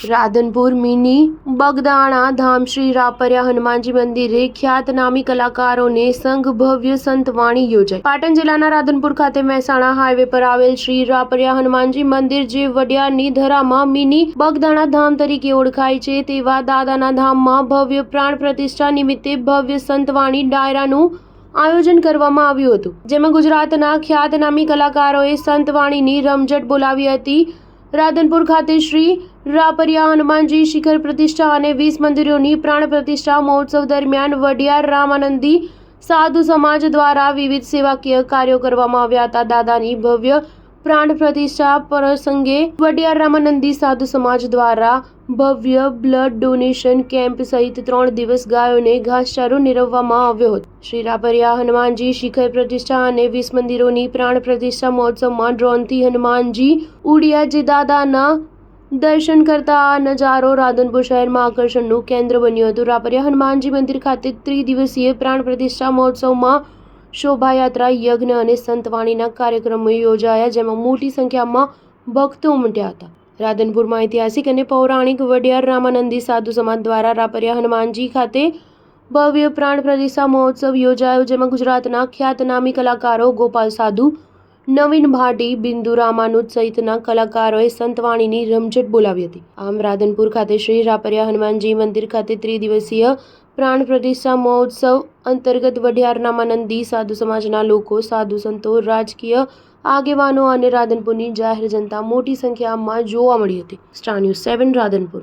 Radhanpur mini Bagdana ધામ શ્રી રાપરિયા હનુમાનજી મંદિરે ખ્યાતનામી કલાકારોને સંઘ ભવ્ય સંતવાણી યોજાઈ। પાટણ જિલ્લાના રાધનપુર ખાતે મહેસાણા હાઈવે પર આવેલ શ્રી રાપરિયા હનુમાનજી મંદિર જે વડિયારની ધરામાં મિની બગદાણા ધામ તરીકે ઓળખાય છે તેવા દાદાના ધામમાં ભવ્ય પ્રાણ પ્રતિષ્ઠા નિમિત્તે ભવ્ય સંતવાણી ડાયરાનું આયોજન કરવામાં આવ્યું હતું, જેમાં ગુજરાતના ખ્યાતનામી કલાકારોએ સંતવાણીની રમઝટ બોલાવી હતી। રાધનપુર ખાતે શ્રી રાપરિયા હનુમાનજી શિખર પ્રતિષ્ઠા અને 20 મંદિરોની પ્રાણ પ્રતિષ્ઠા મહોત્સવ દરમિયાન વડિયાર રામાનંદી સાધુ સમાજ દ્વારા વિવિધ સેવાકીય કાર્યો કરવામાં આવ્યા હતા। દાદાની ભવ્ય પ્રાણ પ્રતિષ્ઠા પ્રસંગે વડિયાર રામાનંદી સાધુ સમાજ દ્વારા ભવ્ય બ્લડ ડોનેશન કેમ્પ સહિત 3 દિવસ ગાયોને ઘાસચારો નિરવવામાં આવ્યો હતો। શ્રી રાપરિયા હનુમાનજી શિખર પ્રતિષ્ઠા અને 20 મંદિરોની પ્રાણ પ્રતિષ્ઠા મહોત્સવમાં ડ્રોનથી હનુમાનજી ઉડ્યા, જે દાદાના દર્શન કરતા આ નજારો રાધનપુર શહેરમાં આકર્ષણનું કેન્દ્ર બન્યું હતું। રાપરિયા હનુમાનજી મંદિર ખાતે ત્રિદિવસીય પ્રાણ પ્રતિષ્ઠા મહોત્સવમાં શોભાયાત્રા, યજ્ઞ અને સંતવાણીના કાર્યક્રમો યોજાયા, જેમાં મોટી સંખ્યામાં ભક્તો ઉમટ્યા હતા। રાધનપુરમાં ઐતિહાસિક અને પૌરાણિક વડિયાર રામાનંદી સાધુ સમાજ દ્વારા રાપરિયા હનુમાનજી ખાતે ભવ્ય પ્રાણ પ્રતિષ્ઠા મહોત્સવ યોજાયો, જેમાં ગુજરાતના ખ્યાતનામી કલાકારો ગોપાલ સાધુ, નવીન ભાટી, બિંદુ રામાનુજ સહિતના કલાકારોએ સંતવાણીની રમઝટ બોલાવી હતી। આમ રાધનપુર ખાતે શ્રી રાપરિયા હનુમાનજી મંદિર ખાતે ત્રિદિવસીય પ્રાણ પ્રતિષ્ઠા મહોત્સવ અંતર્ગત વડિયાર રામાનંદી સાધુ સમાજના લોકો, સાધુ સંતો, રાજકીય આગેવાનો અને રાધનપુરની જાહેર જનતા મોટી સંખ્યામાં જોવા મળી હતી। Star news 7 Radhanpur.